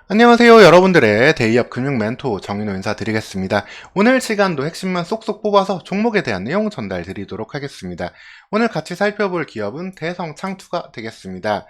안녕하세요. 여러분들의 데이업 금융 멘토 정인호 인사드리겠습니다. 오늘 시간도 핵심만 쏙쏙 뽑아서 종목에 대한 내용 전달 드리도록 하겠습니다. 오늘 같이 살펴볼 기업은 대성창투가 되겠습니다.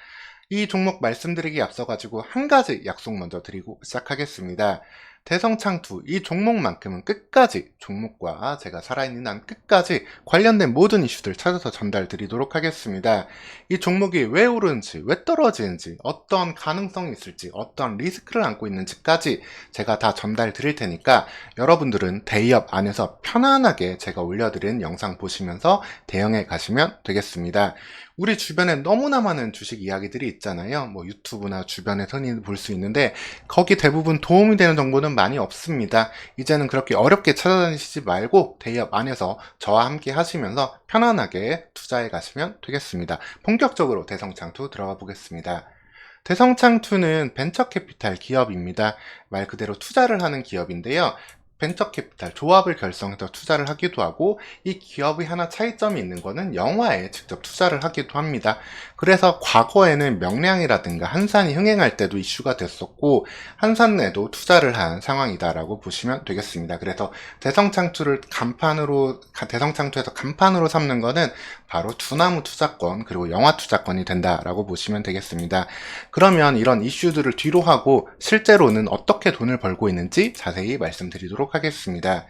이 종목 말씀드리기 앞서가지고 한 가지 약속 먼저 드리고 시작하겠습니다. 대성창투, 이 종목만큼은 끝까지 종목과 제가 살아있는 한 끝까지 관련된 모든 이슈들 찾아서 전달 드리도록 하겠습니다. 이 종목이 왜 오르는지, 왜 떨어지는지, 어떤 가능성이 있을지, 어떤 리스크를 안고 있는지까지 제가 다 전달 드릴 테니까 여러분들은 데이업 안에서 편안하게 제가 올려드린 영상 보시면서 대응해 가시면 되겠습니다. 우리 주변에 너무나 많은 주식 이야기들이 있잖아요. 뭐 유튜브나 주변에 흔히 볼 수 있는데 거기 대부분 도움이 되는 정보는 많이 없습니다. 이제는 그렇게 어렵게 찾아다니시지 말고 데이업 안에서 저와 함께 하시면서 편안하게 투자해 가시면 되겠습니다. 본격적으로 대성창투 들어가 보겠습니다. 대성창투는 벤처캐피탈 기업입니다. 말 그대로 투자를 하는 기업인데요. 벤처캐피탈 조합을 결성해서 투자를 하기도 하고, 이 기업이 하나 차이점이 있는 거는 영화에 직접 투자를 하기도 합니다. 그래서 과거에는 명량이라든가 한산이 흥행할 때도 이슈가 됐었고, 한산내도 투자를 한 상황이다라고 보시면 되겠습니다. 그래서 대성창투에서 간판으로 삼는 거는 바로 두나무 투자권 그리고 영화 투자권이 된다라고 보시면 되겠습니다. 그러면 이런 이슈들을 뒤로 하고 실제로는 어떻게 돈을 벌고 있는지 자세히 말씀드리도록 하겠습니다.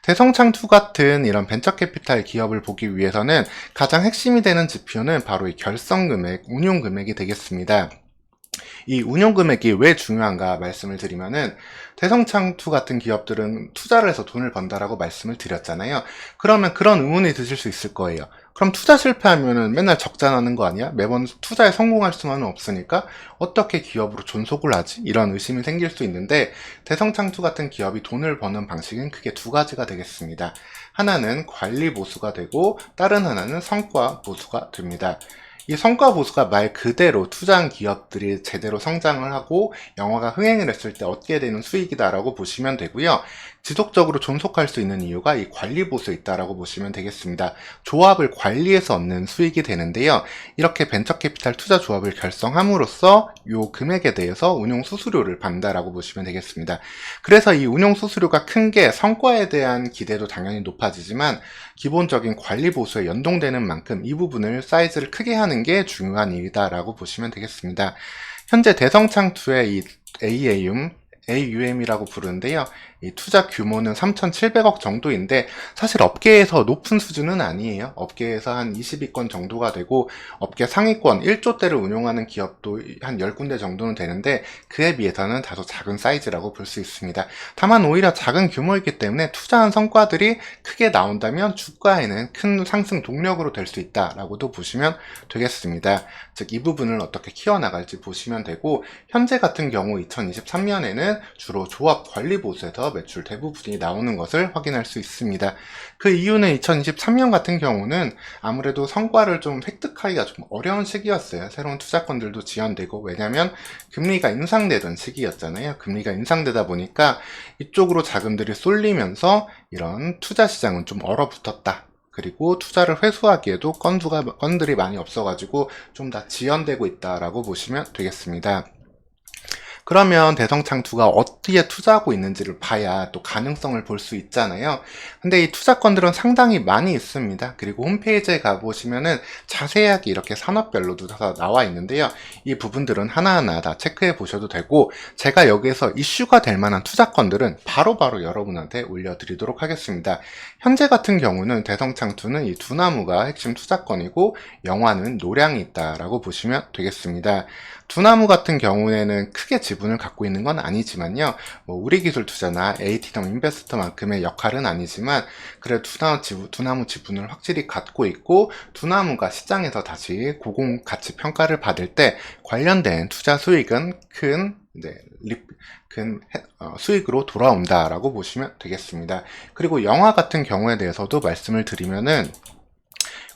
대성창투 같은 이런 벤처캐피탈 기업을 보기 위해서는 가장 핵심이 되는 지표는 바로 이 결성금액, 운용금액이 되겠습니다. 이 운용금액이 왜 중요한가 말씀을 드리면은, 대성창투 같은 기업들은 투자를 해서 돈을 번다라고 말씀을 드렸잖아요. 그러면 그런 의문이 드실 수 있을 거예요. 그럼 투자 실패하면은 맨날 적자 나는 거 아니야? 매번 투자에 성공할 수만은 없으니까 어떻게 기업으로 존속을 하지? 이런 의심이 생길 수 있는데, 대성창투 같은 기업이 돈을 버는 방식은 크게 두 가지가 되겠습니다. 하나는 관리 보수가 되고 다른 하나는 성과 보수가 됩니다. 이 성과 보수가 말 그대로 투자한 기업들이 제대로 성장을 하고 영화가 흥행을 했을 때 얻게 되는 수익이다라고 보시면 되고요. 지속적으로 존속할 수 있는 이유가 이 관리 보수에 있다라고 보시면 되겠습니다. 조합을 관리해서 얻는 수익이 되는데요. 이렇게 벤처캐피탈 투자 조합을 결성함으로써 이 금액에 대해서 운용 수수료를 받는다라고 보시면 되겠습니다. 그래서 이 운용 수수료가 큰 게 성과에 대한 기대도 당연히 높아지지만 기본적인 관리 보수에 연동되는 만큼 이 부분을 사이즈를 크게 하는 게 중요한 일이다라고 보시면 되겠습니다. 현재 대성창투의 이 AUM이라고 부르는데요. 이 투자 규모는 3,700억 정도인데 사실 업계에서 높은 수준은 아니에요. 업계에서 한 20위권 정도가 되고 업계 상위권 1조대를 운용하는 기업도 한 10군데 정도는 되는데 그에 비해서는 다소 작은 사이즈라고 볼 수 있습니다. 다만 오히려 작은 규모이기 때문에 투자한 성과들이 크게 나온다면 주가에는 큰 상승 동력으로 될 수 있다라고도 보시면 되겠습니다. 즉 이 부분을 어떻게 키워나갈지 보시면 되고, 현재 같은 경우 2023년에는 주로 조합 관리 보수에서 매출 대부분이 나오는 것을 확인할 수 있습니다. 그 이유는 2023년 같은 경우는 아무래도 성과를 좀 획득하기가 좀 어려운 시기였어요. 새로운 투자권들도 지연되고, 왜냐하면 금리가 인상되던 시기였잖아요. 금리가 인상되다 보니까 이쪽으로 자금들이 쏠리면서 이런 투자 시장은 좀 얼어붙었다. 그리고 투자를 회수하기에도 건들이 많이 없어가지고 좀 다 지연되고 있다라고 보시면 되겠습니다. 그러면 대성창투가 어디에 투자하고 있는지를 봐야 또 가능성을 볼 수 있잖아요. 근데 이 투자권들은 상당히 많이 있습니다. 그리고 홈페이지에 가보시면은 자세하게 이렇게 산업별로도 다 나와 있는데요. 이 부분들은 하나하나 다 체크해 보셔도 되고, 제가 여기에서 이슈가 될 만한 투자권들은 바로바로 여러분한테 올려드리도록 하겠습니다. 현재 같은 경우는 대성창투는 이 두나무가 핵심 투자권이고 영화는 노량이 있다라고 보시면 되겠습니다. 두나무 같은 경우에는 크게 지분을 갖고 있는 건 아니지만요. 뭐 우리기술투자나 에이티덤 인베스터만큼의 역할은 아니지만 그래도 두나무 지분을 확실히 갖고 있고, 두나무가 시장에서 다시 고공가치 평가를 받을 때 관련된 투자 수익은 큰 수익으로 돌아온다라고 보시면 되겠습니다. 그리고 영화 같은 경우에 대해서도 말씀을 드리면은,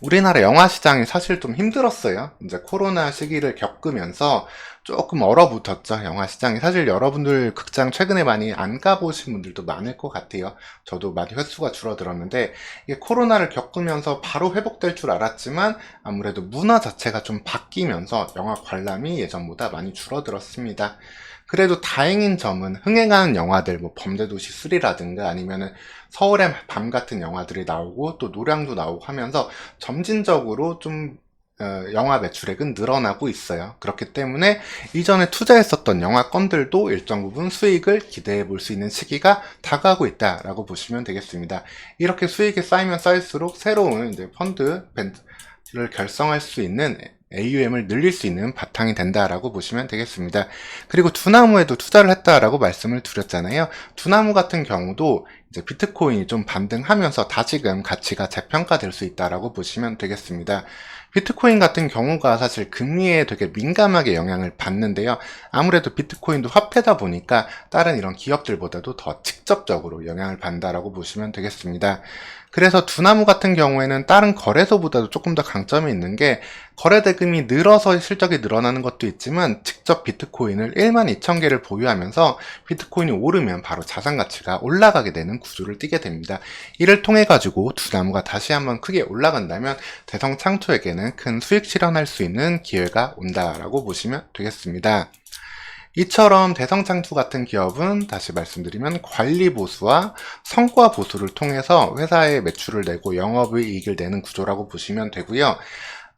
우리나라 영화 시장이 사실 좀 힘들었어요. 이제 코로나 시기를 겪으면서 조금 얼어붙었죠. 영화 시장이. 사실 여러분들 극장 최근에 많이 안 가보신 분들도 많을 것 같아요. 저도 많이 횟수가 줄어들었는데, 이게 코로나를 겪으면서 바로 회복될 줄 알았지만 아무래도 문화 자체가 좀 바뀌면서 영화 관람이 예전보다 많이 줄어들었습니다. 그래도 다행인 점은 흥행하는 영화들, 뭐 범죄도시 3라든가 아니면은 서울의 밤 같은 영화들이 나오고 또 노량도 나오고 하면서 점진적으로 좀 영화 매출액은 늘어나고 있어요. 그렇기 때문에 이전에 투자했었던 영화건들도 일정 부분 수익을 기대해 볼 수 있는 시기가 다가오고 있다라고 보시면 되겠습니다. 이렇게 수익이 쌓이면 쌓일수록 새로운 이제 펀드 밴드를 결성할 수 있는 AUM을 늘릴 수 있는 바탕이 된다라고 보시면 되겠습니다. 그리고 두나무에도 투자를 했다라고 말씀을 드렸잖아요. 두나무 같은 경우도 이제 비트코인이 좀 반등하면서 다시금 가치가 재평가될 수 있다라고 보시면 되겠습니다. 비트코인 같은 경우가 사실 금리에 되게 민감하게 영향을 받는데요. 아무래도 비트코인도 화폐다 보니까 다른 이런 기업들보다도 더 직접적으로 영향을 받는다라고 보시면 되겠습니다. 그래서 두나무 같은 경우에는 다른 거래소보다도 조금 더 강점이 있는 게 거래 대금이 늘어서 실적이 늘어나는 것도 있지만 직접 비트코인을 12,000개를 보유하면서 비트코인이 오르면 바로 자산 가치가 올라가게 되는 구조를 띠게 됩니다. 이를 통해 가지고 두나무가 다시 한번 크게 올라간다면 대성창투에게는 큰 수익 실현할 수 있는 기회가 온다라고 보시면 되겠습니다. 이처럼 대성창투 같은 기업은 다시 말씀드리면 관리 보수와 성과 보수를 통해서 회사의 매출을 내고 영업의 이익을 내는 구조라고 보시면 되고요.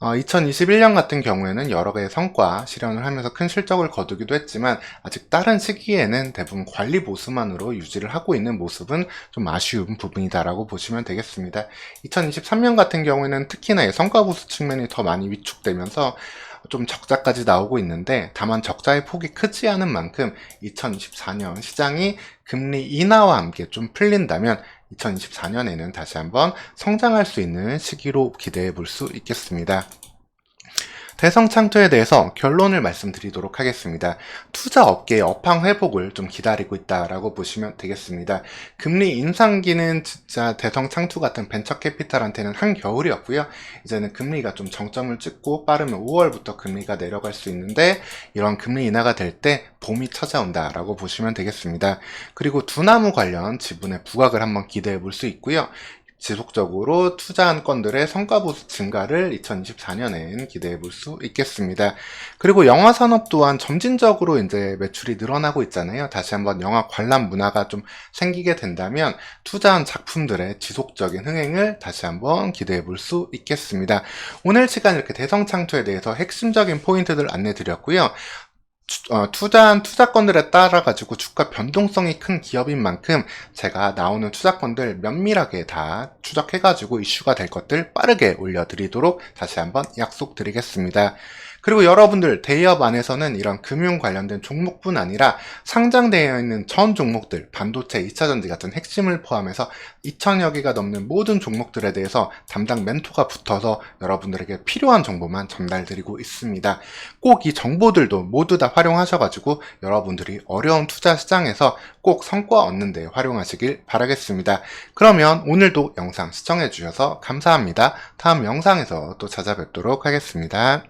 2021년 같은 경우에는 여러 개의 성과 실현을 하면서 큰 실적을 거두기도 했지만 아직 다른 시기에는 대부분 관리 보수만으로 유지를 하고 있는 모습은 좀 아쉬운 부분이다라고 보시면 되겠습니다. 2023년 같은 경우에는 특히나 이 성과 보수 측면이 더 많이 위축되면서 좀 적자까지 나오고 있는데 다만 적자의 폭이 크지 않은 만큼 2024년 시장이 금리 인하와 함께 좀 풀린다면 2024년에는 다시 한번 성장할 수 있는 시기로 기대해 볼 수 있겠습니다. 대성창투에 대해서 결론을 말씀드리도록 하겠습니다. 투자 업계의 업황 회복을 좀 기다리고 있다라고 보시면 되겠습니다. 금리 인상기는 진짜 대성창투 같은 벤처 캐피탈한테는 한겨울이었고요. 이제는 금리가 좀 정점을 찍고 빠르면 5월부터 금리가 내려갈 수 있는데 이런 금리 인하가 될 때 봄이 찾아온다라고 보시면 되겠습니다. 그리고 두나무 관련 지분의 부각을 한번 기대해 볼 수 있고요. 지속적으로 투자한 건들의 성과 보수 증가를 2024년엔 기대해 볼 수 있겠습니다. 그리고 영화 산업 또한 점진적으로 이제 매출이 늘어나고 있잖아요. 다시 한번 영화 관람 문화가 좀 생기게 된다면 투자한 작품들의 지속적인 흥행을 다시 한번 기대해 볼 수 있겠습니다. 오늘 시간 이렇게 대성창투에 대해서 핵심적인 포인트들 안내 드렸고요. 투자한 투자건들에 따라 가지고 주가 변동성이 큰 기업인 만큼 제가 나오는 투자건들 면밀하게 다 추적해 가지고 이슈가 될 것들 빠르게 올려드리도록 다시 한번 약속드리겠습니다. 그리고 여러분들 대기업 안에서는 이런 금융 관련된 종목뿐 아니라 상장되어 있는 전 종목들, 반도체, 2차전지 같은 핵심을 포함해서 2,000여 개가 넘는 모든 종목들에 대해서 담당 멘토가 붙어서 여러분들에게 필요한 정보만 전달드리고 있습니다. 꼭 이 정보들도 모두 다 활용하셔가지고 여러분들이 어려운 투자 시장에서 꼭 성과 얻는 데 활용하시길 바라겠습니다. 그러면 오늘도 영상 시청해주셔서 감사합니다. 다음 영상에서 또 찾아뵙도록 하겠습니다.